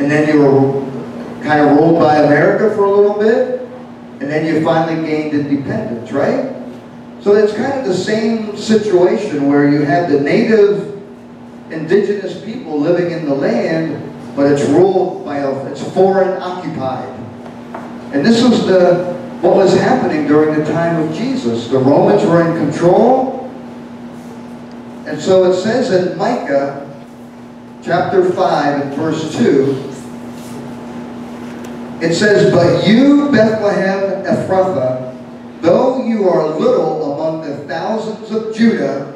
and then you were kind of ruled by America for a little bit, and then you finally gained independence, right? So it's kind of the same situation where you had the native indigenous people living in the land, but it's ruled by it's foreign occupied. And this was what was happening during the time of Jesus. The Romans were in control. And so it says in Micah chapter 5 and verse 2, it says, "But you, Bethlehem Ephrathah, though you are little among the thousands of Judah,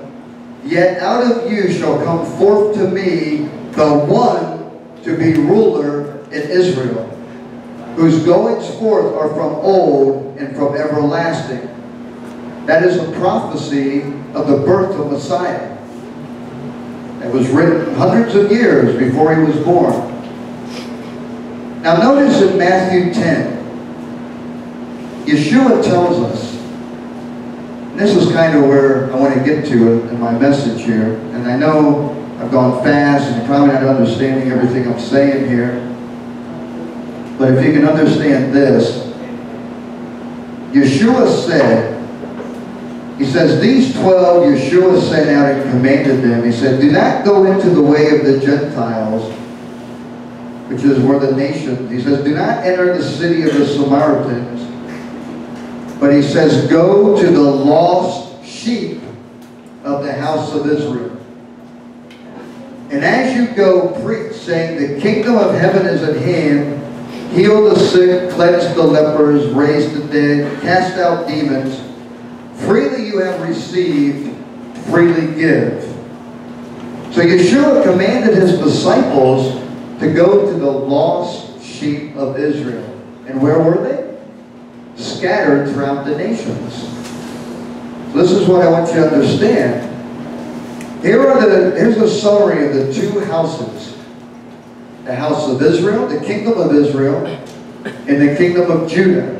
yet out of you shall come forth to me the one to be ruler in Israel, whose goings forth are from old and from everlasting." That is a prophecy of the birth of Messiah. It was written hundreds of years before he was born. Now notice in Matthew 10, Yeshua tells us, and this is kind of where I want to get to in my message here, and I know I've gone fast and you're probably not understanding everything I'm saying here, but if you can understand this, Yeshua said, he says, these 12 Yeshua sent out and commanded them. He said, do not go into the way of the Gentiles, which is where the nations. He says, do not enter the city of the Samaritans. But he says, go to the lost sheep of the house of Israel. And as you go, preach, saying, the kingdom of heaven is at hand. Heal the sick, cleanse the lepers, raise the dead, cast out demons. Freely you have received, freely give. So Yeshua commanded his disciples to go to the lost sheep of Israel. And where were they? Scattered throughout the nations. So this is what I want you to understand. Here's a summary of the two houses. The house of Israel, the kingdom of Israel, and the kingdom of Judah.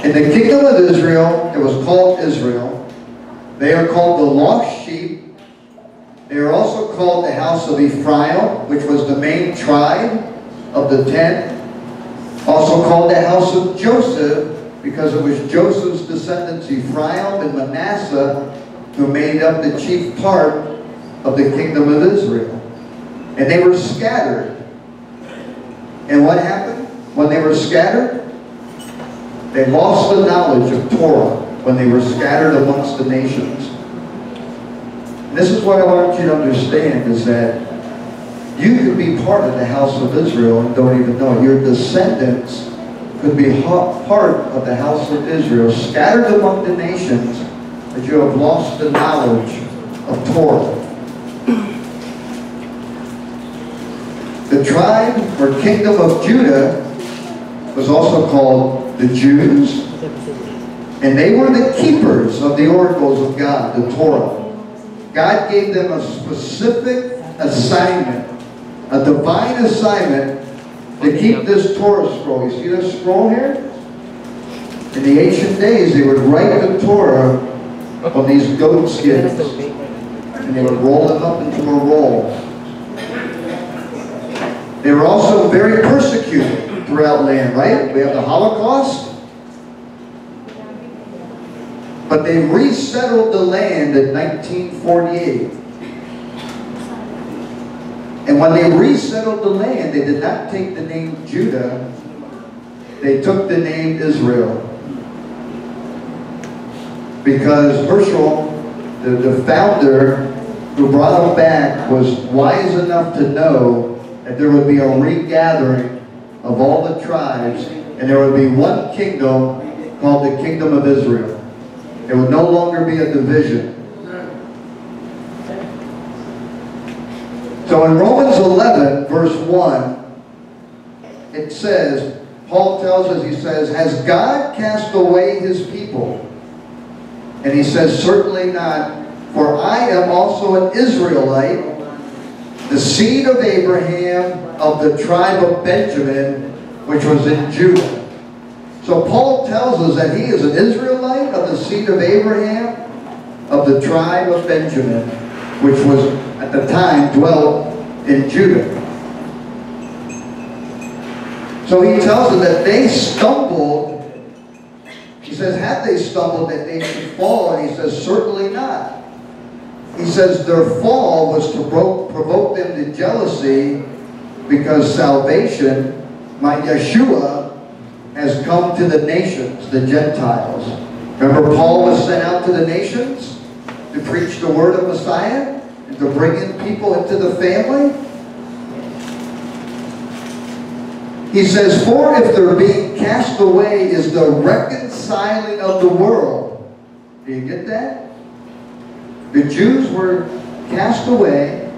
In the kingdom of Israel, it was called Israel. They are called the lost sheep. They are also called the house of Ephraim, which was the main tribe of the 10. Also called the house of Joseph, because it was Joseph's descendants, Ephraim and Manasseh, who made up the chief part of the kingdom of Israel. And they were scattered. And what happened when they were scattered? They lost the knowledge of Torah when they were scattered amongst the nations. And this is what I want you to understand, is that you could be part of the house of Israel and don't even know it. Your descendants could be part of the house of Israel, scattered among the nations, but you have lost the knowledge of Torah. The tribe or kingdom of Judah was also called the Jews, and they were the keepers of the oracles of God, the Torah. God gave them a specific assignment, a divine assignment, to keep this Torah scroll. You see this scroll here? In the ancient days, they would write the Torah on these goat skins, and they would roll them up into a roll. They were also very persecuted throughout land, right? We have the Holocaust. But they resettled the land in 1948. And when they resettled the land, they did not take the name Judah. They took the name Israel. Because Herschel, the founder who brought them back, was wise enough to know that there would be a regathering of all the tribes, and there would be one kingdom called the Kingdom of Israel. There would no longer be a division. So in Romans 11, verse 1, it says, Paul tells us, he says, has God cast away his people? And he says, certainly not, for I am also an Israelite, the seed of Abraham, of the tribe of Benjamin, which was in Judah. So Paul tells us that he is an Israelite of the seed of Abraham, of the tribe of Benjamin, which was at the time dwelt in Judah. So he tells them that they stumbled. He says, had they stumbled that they should fall? And he says, certainly not. He says their fall was to provoke them to jealousy because salvation, my Yeshua, has come to the nations, the Gentiles. Remember Paul was sent out to the nations to preach the word of Messiah and to bring in people into the family? He says, for if their being cast away is the reconciling of the world. Do you get that? The Jews were cast away,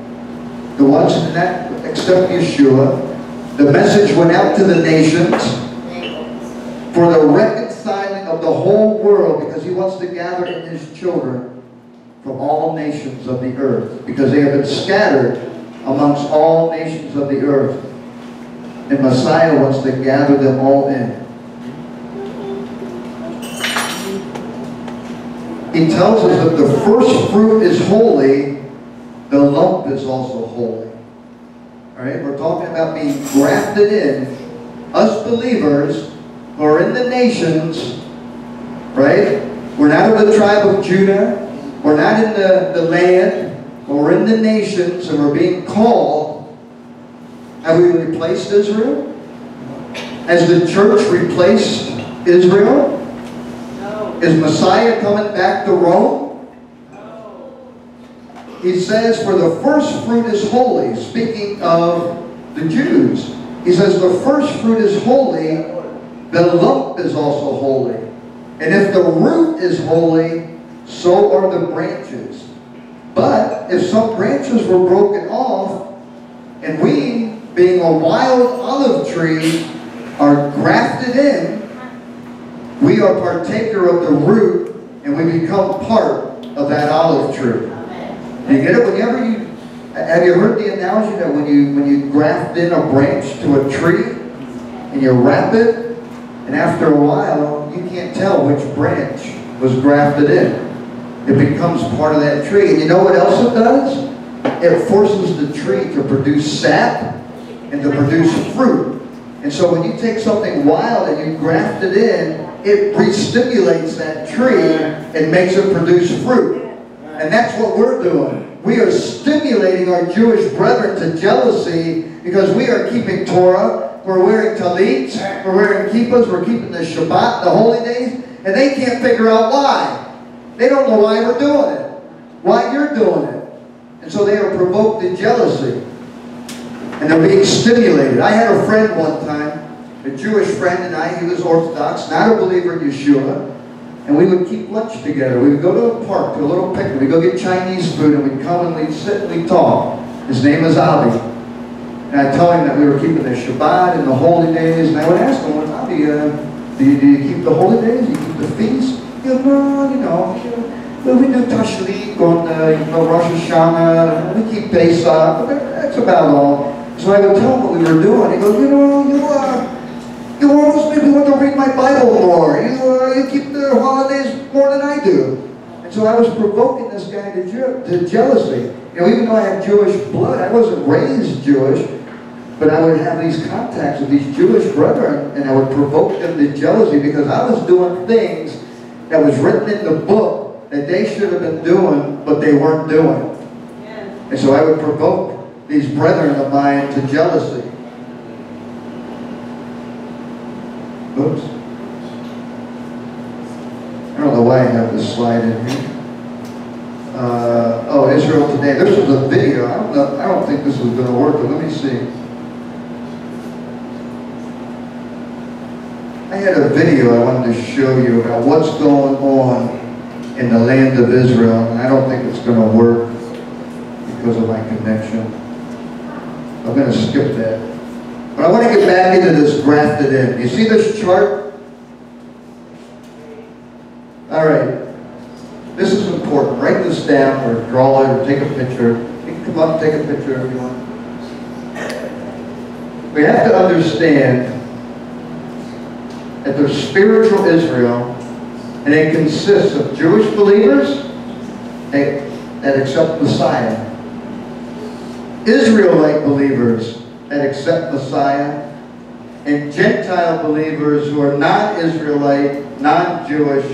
the ones who did not accept Yeshua. The message went out to the nations for the reconciling of the whole world, because he wants to gather in his children from all nations of the earth, because they have been scattered amongst all nations of the earth. And Messiah wants to gather them all in. He tells us that the first fruit is holy, the lump is also holy. Alright, we're talking about being grafted in. Us believers who are in the nations, right? We're not of the tribe of Judah. We're not in the land. But we're in the nations and we're being called. Have we replaced Israel? Has the church replaced Israel? No. Is Messiah coming back to Rome? No. He says, for the first fruit is holy. Speaking of the Jews. He says, the first fruit is holy. The lump is also holy. And if the root is holy, so are the branches. But if some branches were broken off, and we, being a wild olive tree, are grafted in, we are partaker of the root, and we become part of that olive tree. Do you get it? Have you heard the analogy that when you graft in a branch to a tree, and you wrap it, and after a while, you can't tell which branch was grafted in. It becomes part of that tree. And you know what else it does? It forces the tree to produce sap and to produce fruit. And so when you take something wild and you graft it in, it re-stimulates that tree and makes it produce fruit. And that's what we're doing. We are stimulating our Jewish brethren to jealousy because we are keeping Torah, we're wearing talits, we're wearing kippahs, we're keeping the Shabbat, the holy days, and they can't figure out why. They don't know why we're doing it, why you're doing it. And so they are provoked to jealousy. And they're being stimulated. I had a friend one time, a Jewish friend, and he was Orthodox, not a believer in Yeshua, and we would keep lunch together. We would go to a park, to a little picnic. We'd go get Chinese food, and we'd come and we'd sit and we'd talk. His name is Avi. And I'd tell him that we were keeping the Shabbat and the holy days, and I would ask him, well, Avi, do you keep the holy days? Do you keep the feast? He goes, no, we do Tashlik on Rosh Hashanah, we keep Pesach, but that's about all. So I would tell him what we were doing. He goes, you almost make me want to read my Bible more. You keep the holidays more than I do. And so I was provoking this guy to jealousy. Even though I have Jewish blood, I wasn't raised Jewish, but I would have these contacts with these Jewish brethren, and I would provoke them to jealousy because I was doing things that was written in the book that they should have been doing, but they weren't doing. And so I would provoke these brethren of mine to jealousy. Oops. I don't know why I have this slide in here. Oh, Israel Today. This was a video. I don't think this was going to work, but let me see. I had a video I wanted to show you about what's going on in the land of Israel, and I don't think it's going to work because of my connection. I'm going to skip that. But I want to get back into this grafted in. You see this chart? All right. This is important. Write this down or draw it or take a picture. You can come up and take a picture if you want. We have to understand that there's spiritual Israel, and it consists of Jewish believers that accept Messiah, Israelite believers that accept Messiah, and Gentile believers who are non-Israelite, non-Jewish,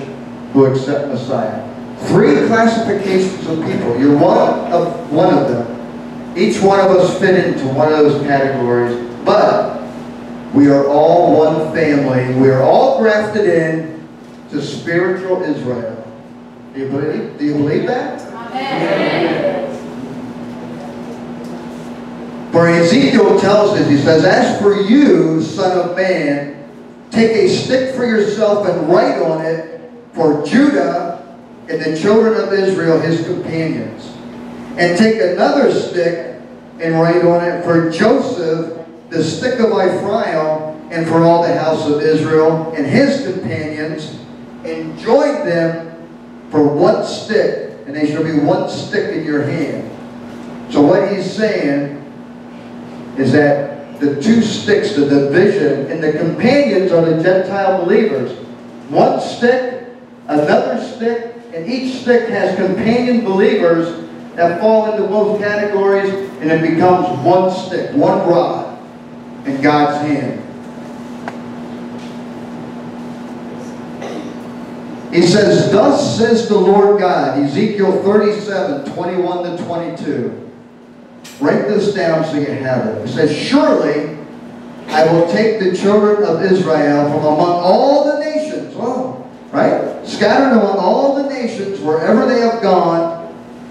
who accept Messiah. 3 classifications of people. You're one of them. Each one of us fit into one of those categories, but we are all one family. We are all grafted in to spiritual Israel. Do you believe that? Amen. For Ezekiel tells us, he says, "As for you, son of man, take a stick for yourself and write on it for Judah and the children of Israel, his companions. And take another stick and write on it for Joseph, the stick of Ephraim, and for all the house of Israel and his companions, and join them for one stick, and they shall be one stick in your hand." So what he's saying is that the 2 sticks, the division, and the companions are the Gentile believers. One stick, another stick, and each stick has companion believers that fall into both categories, and it becomes one stick, one rod in God's hand. He says, "Thus says the Lord God," Ezekiel 37:21-22. Write this down so you have it. It says, "Surely I will take the children of Israel from among all the nations." Oh, right? Scattered among all the nations wherever they have gone.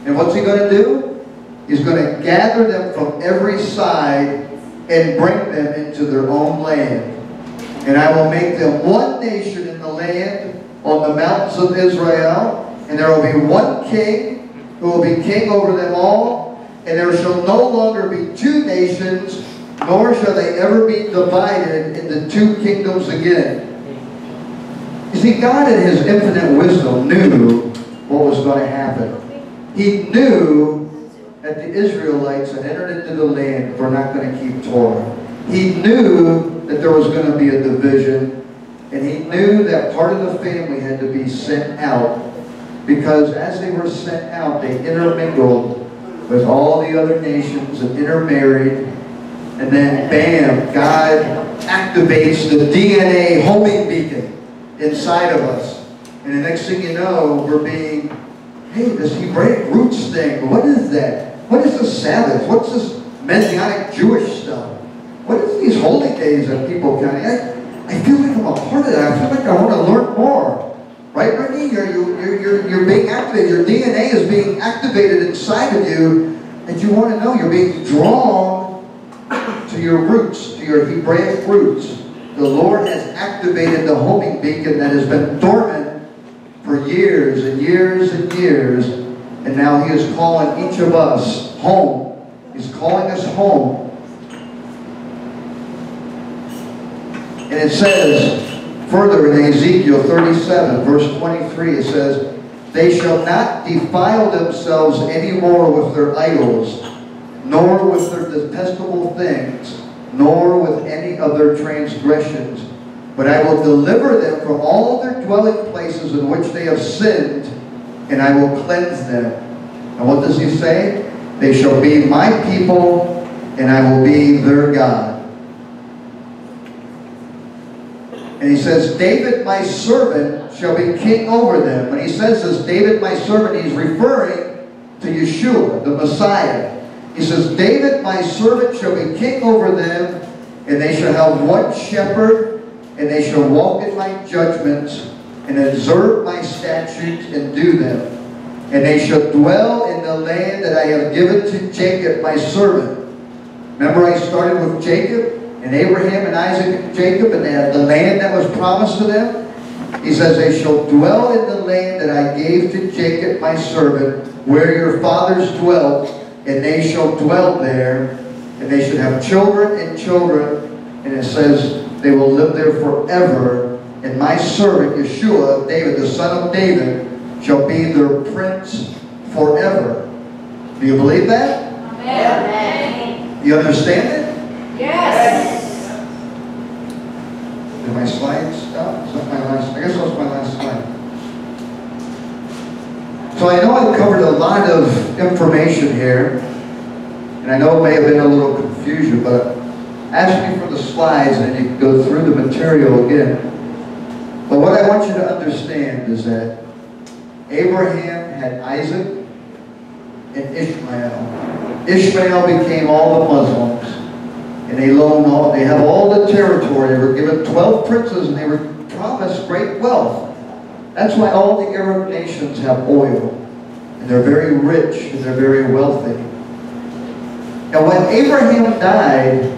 And what's he going to do? He's going to gather them from every side and bring them into their own land. "And I will make them one nation in the land on the mountains of Israel, and there will be one king who will be king over them all. And there shall no longer be 2 nations, nor shall they ever be divided into 2 kingdoms again." You see, God in his infinite wisdom knew what was going to happen. He knew that the Israelites had entered into the land were not going to keep Torah. He knew that there was going to be a division, and he knew that part of the family had to be sent out, because as they were sent out, they intermingled with all the other nations and intermarried, and then bam, God activates the DNA homing beacon inside of us, and the next thing you know, we're being, hey, this Hebraic roots thing, what is that? What is the Sabbath? What's this Messianic Jewish stuff? What is these holy days that people kind of, I feel like I'm a part of that. I feel like I want to learn more. Right, Brittany? You're being activated. Your DNA is being activated inside of you, and you want to know. You're being drawn to your roots, to your Hebraic roots. The Lord has activated the homing beacon that has been dormant for years and years and years, and now He is calling each of us home. He's calling us home. And it says, further in Ezekiel 37, verse 23, it says, "They shall not defile themselves any more with their idols, nor with their detestable things, nor with any of their transgressions. But I will deliver them from all their dwelling places in which they have sinned, and I will cleanse them." And what does he say? "They shall be my people, and I will be their God." And he says, "David my servant shall be king over them." When he says this, David my servant, he's referring to Yeshua, the Messiah. He says, "David my servant shall be king over them, and they shall have one shepherd, and they shall walk in my judgments, and observe my statutes, and do them. And they shall dwell in the land that I have given to Jacob my servant." Remember I started with Jacob? And Abraham and Isaac and Jacob, and they had the land that was promised to them. He says, "They shall dwell in the land that I gave to Jacob my servant, where your fathers dwelt, and they shall dwell there, and they should have children and children." And it says, "They will live there forever, and my servant Yeshua, David, the son of David, shall be their prince forever." Do you believe that? Amen. You understand it? Yes. Did my slides stop? Is that my last? I guess that was my last slide. So I know I've covered a lot of information here, and I know it may have been a little confusion, but ask me for the slides and then you can go through the material again. But what I want you to understand is that Abraham had Isaac and Ishmael. Ishmael became all the Muslims. And they have all the territory. They were given 12 princes and they were promised great wealth. That's why all the Arab nations have oil. And they're very rich and they're very wealthy. And when Abraham died,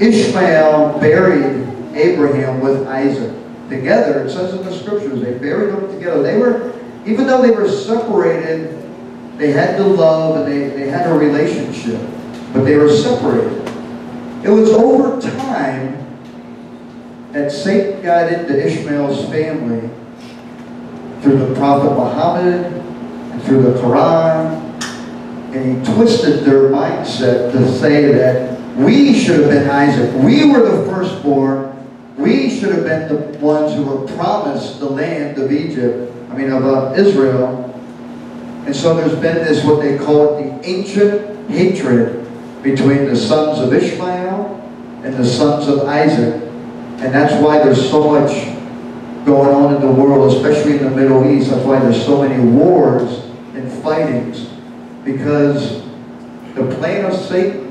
Ishmael buried Abraham with Isaac. Together, it says in the scriptures, they buried them together. Even though they were separated, they had to love and they had a relationship. But they were separated. It was over time that Satan got into Ishmael's family through the Prophet Muhammad and through the Quran, and he twisted their mindset to say that we should have been Isaac. We were the firstborn. We should have been the ones who were promised the land of Israel. And so there's been this, what they call it, the ancient hatred between the sons of Ishmael and the sons of Isaac. And that's why there's so much going on in the world, especially in the Middle East. That's why there's so many wars and fightings. Because the plan of Satan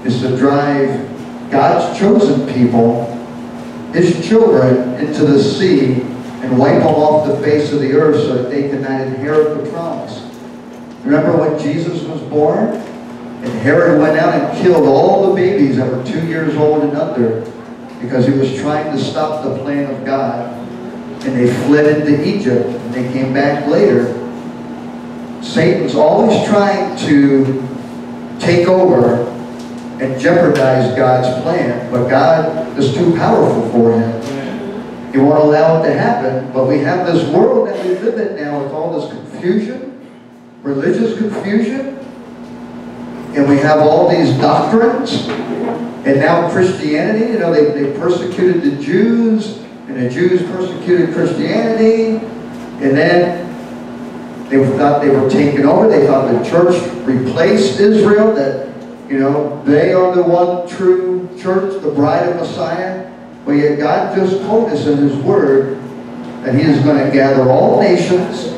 is to drive God's chosen people, his children, into the sea and wipe them off the face of the earth so that they cannot inherit the promise. Remember when Jesus was born? And Herod went out and killed all the babies that were 2 years old and under because he was trying to stop the plan of God. And they fled into Egypt and they came back later. Satan's always trying to take over and jeopardize God's plan, but God is too powerful for him. He won't allow it to happen, but we have this world that we live in now with all this confusion, religious confusion, and we have all these doctrines, and now Christianity, they persecuted the Jews, and the Jews persecuted Christianity, and then they thought they were taken over. They thought the church replaced Israel, that, they are the one true church, the bride of Messiah. But yet God just told us in his word that he is going to gather all nations,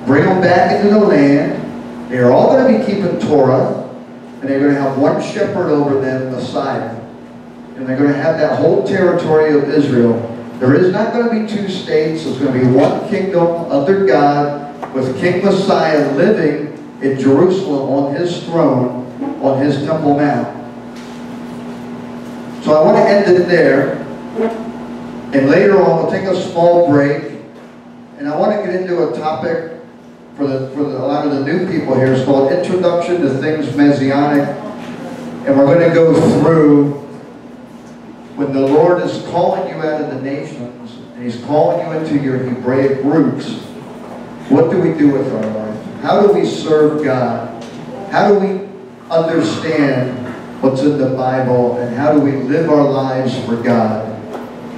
bring them back into the land. They are all going to be keeping Torah, and they're going to have one shepherd over them, Messiah. And they're going to have that whole territory of Israel. There is not going to be two states. There's going to be one kingdom under God, with King Messiah living in Jerusalem on his throne, on his Temple Mount. So I want to end it there. And later on, we'll take a small break. And I want to get into a topic for a lot of the new people here. It's called Introduction to Things Messianic. And we're going to go through when the Lord is calling you out of the nations, and he's calling you into your Hebraic roots. What do we do with our life? How do we serve God? How do we understand what's in the Bible? And how do we live our lives for God?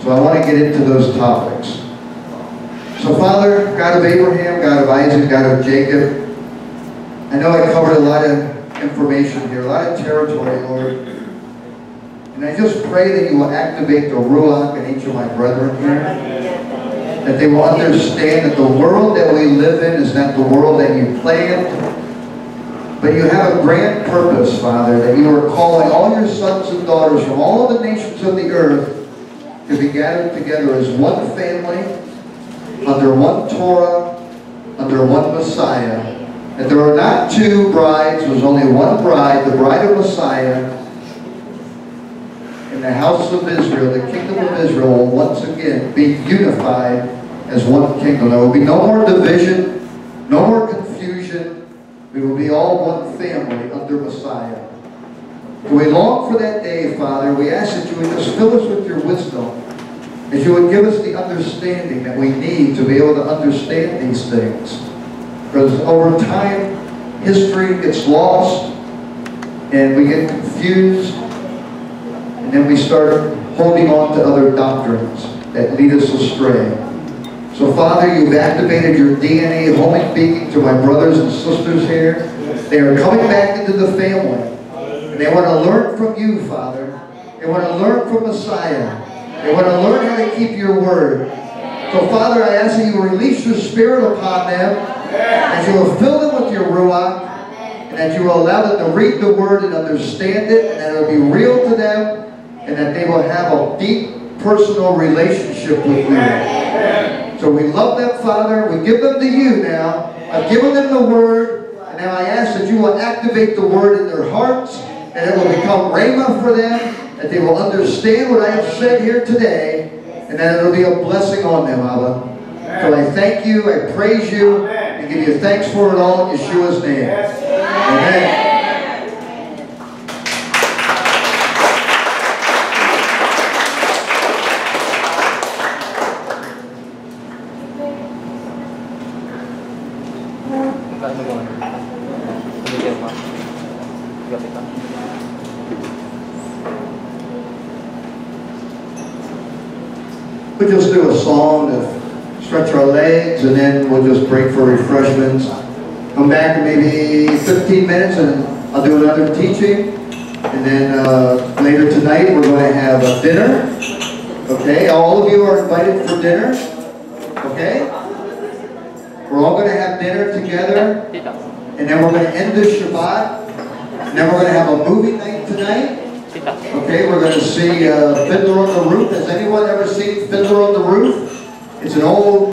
So I want to get into those topics. So Father, God of Abraham, God of Isaac, God of Jacob, I know I covered a lot of information here, a lot of territory, Lord. And I just pray that you will activate the Ruach in each of my brethren here. That they will understand that the world that we live in is not the world that you planned. But you have a grand purpose, Father, that you are calling all your sons and daughters from all of the nations of the earth to be gathered together as one family, under one Torah, under one Messiah. That there are not two brides, there's only one bride, the bride of Messiah. And the house of Israel, the kingdom of Israel, will once again be unified as one kingdom. There will be no more division, no more confusion. We will be all one family under Messiah. We long for that day, Father. We ask that you would just fill us with your wisdom, that you would give us the understanding that we need to be able to understand these things. Because over time, history gets lost, and we get confused, and then we start holding on to other doctrines that lead us astray. So Father, you've activated your DNA of home speaking to my brothers and sisters here. They are coming back into the family. And they want to learn from you, Father. They want to learn from Messiah. They want to learn how to keep your word. So, Father, I ask that you will release your Spirit upon them, that you will fill them with your Ruach, and that you will allow them to read the word and understand it, and that it will be real to them, and that they will have a deep personal relationship with you. So we love them, Father. We give them to you now. I've given them the word, and now I ask that you will activate the word in their hearts, and it will become rhema for them, that they will understand what I have said here today, and that it will be a blessing on them, Abba. So I thank you, I praise you, and give you thanks for it all in Yeshua's name. Amen. We'll just do a song to stretch our legs, and then we'll just break for refreshments. Come back in maybe 15 minutes, and I'll do another teaching. And then later tonight, we're going to have a dinner. Okay, all of you are invited for dinner. Okay? We're all going to have dinner together. And then we're going to end this Shabbat. And then we're going to have a movie night tonight. Okay, we're going to see Fiddler on the Roof. Has anyone ever seen Fiddler on the Roof? It's an old